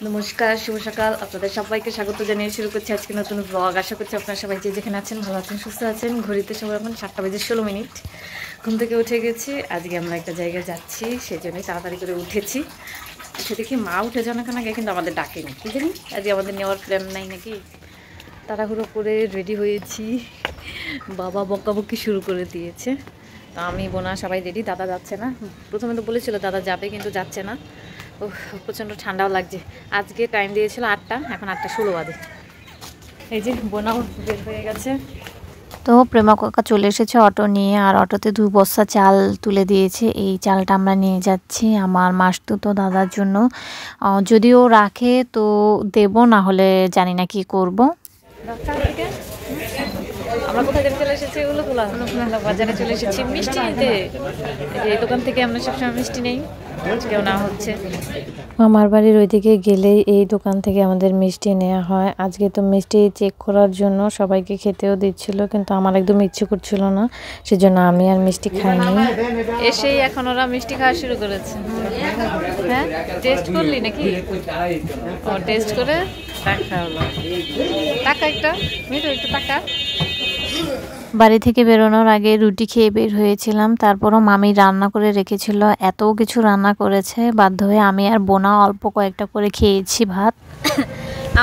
নমস্কার, শুভ সকাল। আপনাদের সবাইকে স্বাগত জানিয়ে শুরু করছি আজকে নতুন ব্লগ। আশা করছি আপনারা সবাই যে যেখানে আছেন ভালো আছেন, সুস্থ আছেন। ঘড়িতে সময় এখন 7:16। ঘুম থেকে উঠে গেছি। আজকে আমরা একটা জায়গায় যাচ্ছি, সেই জন্যই তাড়াতাড়ি করে উঠেছি। উঠে দেখি মা উঠে যান কেন আগে, কিন্তু আমাদের ডাকেনি, কি জানি আজকে আমাদের নেওয়ার প্ল্যান নাই নাকি। তাড়াহুড়ো করে রেডি হয়েছি, বাবা বকাবকি শুরু করে দিয়েছে। তো আমি বোনা সবাই রেডি। দাদা যাচ্ছে না, প্রথমে তো বলেছিল দাদা যাবে কিন্তু যাচ্ছে না। ও প্রচণ্ড ঠান্ডাও লাগছে। আজকে টাইম দিয়েছিল 8টা, এখন 8:16 বাজে। এই যে বোনাও বের হয়ে গেছে। তো প্রেমা কাকা চলে এসেছে অটো নিয়ে, আর অটোতে 2 বস্তা চাল তুলে দিয়েছে। এই চালটা আমরা নিয়ে যাচ্ছি আমার মাসতুতো দাদার জন্য। যদিও রাখে তো দেব, না হলে জানি না কি করব। আমরা কোথায় চলে এসেছি, ওগুলো বাজারে চলে এসেছি মিষ্টি নিতে। এই দোকান থেকে আমরা সবসময় মিষ্টি নেই, কেউ না হচ্ছে। মামার বাড়ির ওইদিকে গেলেই এই দোকান থেকে আমাদের মিষ্টি নেওয়া হয়। আজকে তো মিষ্টি চেক করার জন্য সবাইকে খেতেও দিচ্ছিল, কিন্তু আমার একদম ইচ্ছে করছিল না, সেজন্য আমি আর মিষ্টি খাইনি। এসেই এখন ওরা মিষ্টি খাওয়া শুরু করেছে। হ্যাঁ, টেস্ট করলি নাকি? ও টেস্ট করে টাকা হলো, টাকা একটা মিঠু, একটু টাকা। বাড়ি থেকে বেরোনোর আগে রুটি খেয়ে বের হয়েছিলাম, তারপরও মামি রান্না করে রেখেছিল। এত কিছু রান্না করেছে, বাধ্য হয়ে আমি আর বোনা অল্প কয়েকটা করে খেয়েছি ভাত।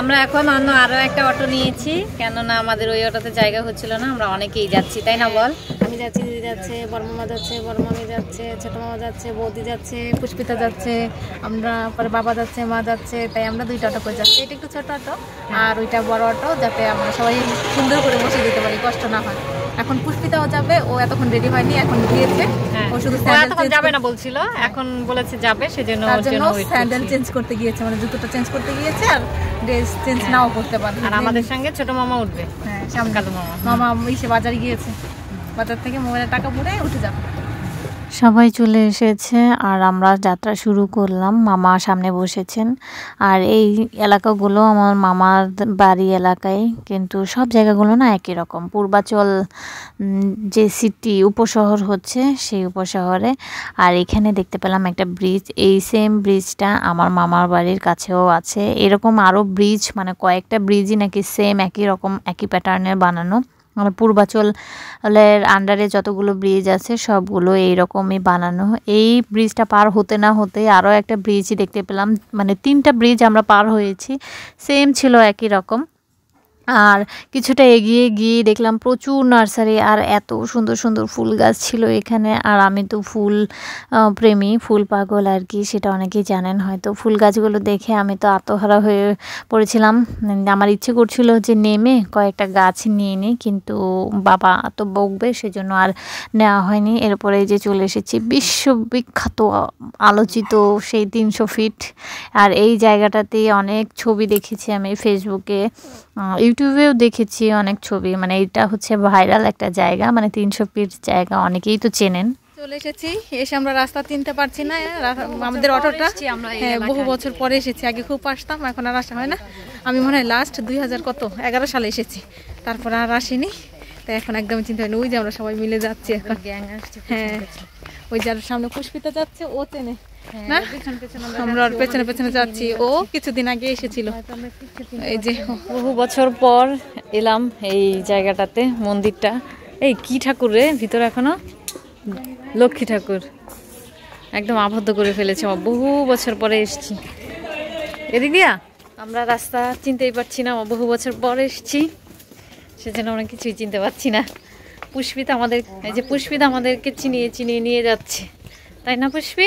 আমরা এখন অন্য আরও একটা অটো নিয়েছি, কেননা আমাদের ওই অটোতে জায়গা হচ্ছিল না। আমরা অনেকেই যাচ্ছি, তাই না বল? আমি যাচ্ছি, দিদি যাচ্ছে, বড় মামা যাচ্ছে, বড় মামি যাচ্ছে, ছোট মামা যাচ্ছে, বৌদি যাচ্ছে, পুষ্পিতা যাচ্ছে, আমরা পরে বাবা যাচ্ছে, মা যাচ্ছে। তাই আমরা 2টা অটো করে যাচ্ছি। এটা একটু ছোট অটো আর ওইটা বড় অটো, যাতে আমরা সবাই সুন্দর করে বসে দিতে পারি, কষ্ট না হয়। এখন পুষ্পিতাও যাবে, ও এতক্ষণ রেডি হয়নি, এখন গিয়েছে। ও শুধু স্যান্ডেল যাবে না বলছিল, এখন বলেছে যাবে, সেজন্য স্যান্ডেল চেঞ্জ করতে গিয়েছে, মানে জুতোটা চেঞ্জ করতে গিয়েছে, আর ড্রেস চেঞ্জ নাও করতে পারে। আর আমাদের সঙ্গে ছোট মামা উঠবে। হ্যাঁ, কালু মামা এসে বাজারে গিয়েছে, বাজার থেকে মোবাইলের টাকা ভরে উঠে যাবে। সবাই চলে এসেছে আর আমরা যাত্রা শুরু করলাম। মামা সামনে বসেছেন। আর এই এলাকাগুলো আমার মামার বাড়ি এলাকায়, কিন্তু সব জায়গাগুলো না একই রকম। পূর্বাচল যে সিটি উপশহর হচ্ছে, সেই উপশহরে। আর এখানে দেখতে পেলাম একটা ব্রিজ, এই সেম ব্রিজটা আমার মামার বাড়ির কাছেও আছে। এরকম আরও ব্রিজ, মানে কয়েকটা ব্রিজই নাকি সেম একই রকম, একই প্যাটার্নের বানানো। মানে পূর্বাচলের আন্ডারে যতগুলো ব্রিজ আছে সবগুলো এইরকমই বানানো। এই ব্রিজটা পার হতে না হতে আরও একটা ব্রিজই দেখতে পেলাম, মানে 3টা ব্রিজ আমরা পার হয়েছি, সেম ছিল একই রকম। আর কিছুটা এগিয়ে গিয়ে দেখলাম প্রচুর নার্সারি, আর এত সুন্দর সুন্দর ফুল গাছ ছিল এখানে। আর আমি তো ফুল প্রেমী, ফুল পাগল আর কি, সেটা অনেকেই জানেন হয়তো। ফুল গাছগুলো দেখে আমি তো আত্মহারা হয়ে পড়েছিলাম। আমার ইচ্ছে করছিল যে নেমে কয়েকটা গাছ নিয়ে নিই, কিন্তু বাবা তো বকবে, সেজন্য আর নেওয়া হয়নি। এরপরে যে চলে এসেছি বিশ্ববিখ্যাত আলোচিত সেই 300 ফিট। আর এই জায়গাটাতে অনেক ছবি দেখেছি আমি ফেসবুকে, ইউটিউবেও দেখেছি অনেক ছবি। মানে এটা হচ্ছে ভাইরাল একটা জায়গা, মানে 300 ফিট জায়গা, অনেকেই তো চেনেন। চলে এসেছি, এসে আমরা রাস্তা চিনতে পারছি না। আমাদের অটোটা বহু বছর পরে এসেছি, আগে খুব আসতাম, এখন আর আসা হয় না। আমি মনে হয় লাস্ট 2011 সালে এসেছি, তারপর আর আসিনি। তাই এখন একদম চিন্তা হয়নি। ওই যে আমরা সবাই মিলে যাচ্ছি এখন, হ্যাঁ ওই যার সামনে পুষ্পিতা যাচ্ছে, ও চেনে না, আমরা পেছনে পেছনে যাচ্ছি। ও কিছুদিন আগে এসেছিল। এই যে বহু বছর পর এলাম এই জায়গাটাতে। মন্দিরটা এই কি ঠাকুর রে, ভিতরে এখনো লক্ষ্মী ঠাকুর, একদম আবদ্ধ করে ফেলেছে। বহু বছর পরে এসছি এদিক দিয়া। আমরা রাস্তা চিনতেই পারছি না, বহু বছর পর এসছি, সেজন্য আমরা কিছুই চিনতে পারছি না। পুষ্পিতা আমাদের, এই যে পুষ্পিতা আমাদেরকে চিনিয়ে চিনিয়ে নিয়ে যাচ্ছে, তাই না পুষ্পি?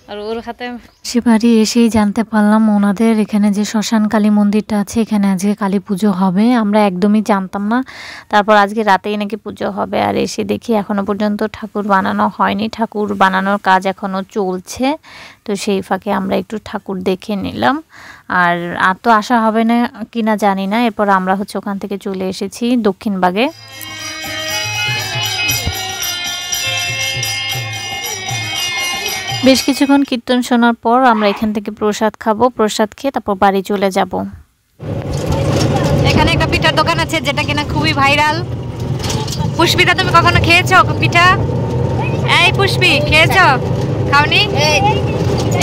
আর ওর হাতে সে বাড়ি এসেই জানতে পারলাম ওনাদের এখানে যে শ্মশান কালী মন্দিরটা আছে, এখানে আজকে কালী পুজো হবে। আমরা একদমই জানতাম না, তারপর আজকে রাতেই নাকি পুজো হবে। আর এসে দেখি এখনো পর্যন্ত ঠাকুর বানানো হয়নি, ঠাকুর বানানোর কাজ এখনো চলছে। তো সেই ফাঁকে আমরা একটু ঠাকুর দেখে নিলাম। আর তো আসা হবে না কিনা জানি না। এরপর আমরা হচ্ছে ওখান থেকে চলে এসেছি দক্ষিণবাগে। বেশ কিছুক্ষণ কীর্তন শোনার পর আমরা এখান থেকে প্রসাদ খাবো, প্রসাদ খেয়ে তারপর বাড়ি চলে যাব। এখানে একটা পিঠার দোকান আছে যেটা কিনা খুবই ভাইরাল। পুষ্পিতা তুমি কখনো খেয়েছো পিঠা? এই পুষ্পি খেয়েছো? খাওনি?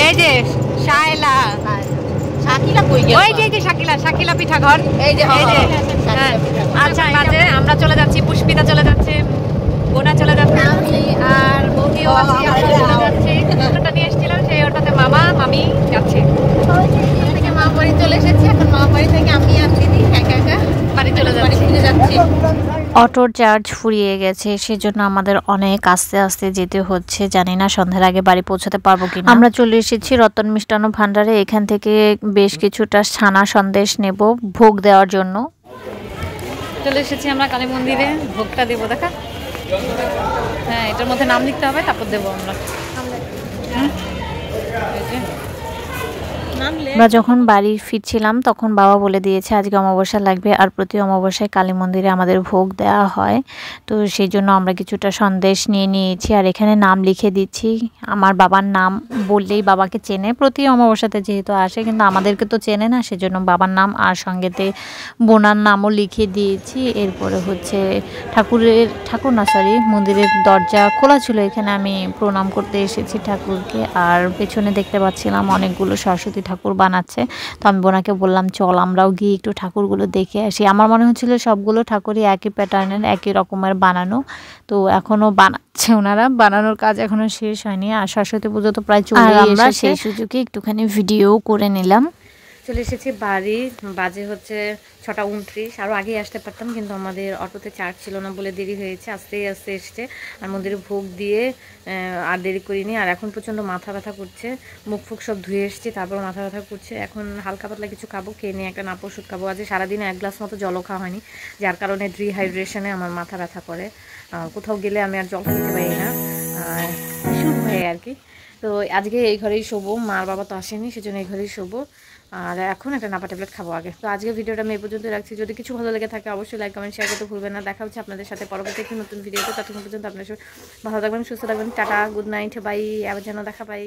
এই যে শায়লা ঘর এই যে হ্যাঁ। আচ্ছা বাজে আমরা চলে যাচ্ছি, পুষ্পিতা চলে যাচ্ছে, বোনা চলে যাচ্ছে আর বৌদিও আছে, আমরা চলে যাচ্ছি। অটোটা নিয়ে এসেছিলাম সেই অটোতে মামা মামি যাচ্ছে। থেকে মা বাড়ি চলে এসেছি, এখন মা বাড়ি থেকে আমি আর দিদি একা একা বাড়ি চলে বাড়ি যাচ্ছি। ফিরে যাচ্ছি। অটোর চার্জ ফুরিয়ে গেছে, সেজন্য আমাদের অনেক আস্তে আস্তে যেতে হচ্ছে। জানি না সন্ধ্যার আগে বাড়ি পৌঁছাতে পারবো কিনা। আমরা চলে এসেছি রতন মিষ্টান্ন ভান্ডারে। এখান থেকে বেশ কিছুটা ছানা সন্দেশ নেব ভোগ দেওয়ার জন্য। চলে এসেছি আমরা কালী মন্দিরে, ভোগটা দেবো দেখা। হ্যাঁ এটার মধ্যে নাম লিখতে হবে, তারপর দেবো আমরা। এই যে আমরা যখন বাড়ি ফিরছিলাম তখন বাবা বলে দিয়েছে আজকে অমাবস্যা লাগবে, আর প্রতি অমাবস্যায় কালী মন্দিরে আমাদের ভোগ দেওয়া হয়। তো সেই জন্য আমরা কিছুটা সন্দেশ নিয়ে নিয়েছি আর এখানে নাম লিখে দিচ্ছি। আমার বাবার নাম বললেই বাবাকে চেনে, প্রতি অমাবস্যাতে যেহেতু আসে, কিন্তু আমাদেরকে তো চেনে না, সেজন্য বাবার নাম আর সঙ্গেতে বোনার নামও লিখে দিয়েছি। এরপরে হচ্ছে মন্দিরের দরজা খোলা ছিল, এখানে আমি প্রণাম করতে এসেছি ঠাকুরকে। আর পেছনে দেখতে পাচ্ছিলাম অনেকগুলো সরস্বতী ঠাকুর বানাচ্ছে। তো আমি বোনাকে বললাম চল আমরাও গিয়ে একটু ঠাকুরগুলো দেখে আসি। আমার মনে হচ্ছিল সবগুলো ঠাকুরই একই প্যাটার্নের, একই রকমের বানানো। তো এখনো বানাচ্ছে ওনারা, বানানোর কাজ এখনো শেষ হয়নি। আর সরস্বতী পুজো তো প্রায় চলে এসেছে, আমরা সেই সুযোগে একটুখানি ভিডিও করে নিলাম। চলে এসেছি বাড়ি, বাজে হচ্ছে 6:29। আরও আগেই আসতে পারতাম, কিন্তু আমাদের অটোতে চার্জ ছিল না বলে দেরি হয়েছে। আস্তে আস্তে এসছে আর মন্দিরে ভোগ দিয়ে আর দেরি করিনি। আর এখন প্রচণ্ড মাথা ব্যথা করছে, মুখ ফুক সব ধুয়ে এসেছি, তারপর মাথা ব্যথা করছে। এখন হালকা পাতলা কিছু খাবো, খেয়ে নিয়ে একটা নাপ ওষুধ খাবো। আজ সারাদিনে 1 গ্লাস মতো জলও খাওয়া হয়নি, যার কারণে ডিহাইড্রেশনে আমার মাথা ব্যথা করে। কোথাও গেলে আমি আর জল খেতে পারি না, শুরু হয় আর কি। তো আজকে এই ঘরেই শোবো, মার বাবা তো আসেনি, সেজন্য এই ঘরেই শোবো। আর এখন একটা নাপা ট্যাবলেট খাবো আগে। তো আজকে ভিডিওটা আমি এই পর্যন্ত রাখছি। যদি কিছু ভালো লেগে থাকে অবশ্যই লাইক কমেন্ট শেয়ার করতে ভুলবেন না। দেখা হচ্ছে আপনাদের সাথে পরবর্তী একটি নতুন ভিডিওতে। ততক্ষণ পর্যন্ত আপনারা ভালো থাকবেন, সুস্থ থাকবেন। টাটা, গুড নাইট, বাই। আবার যেন দেখা পাই।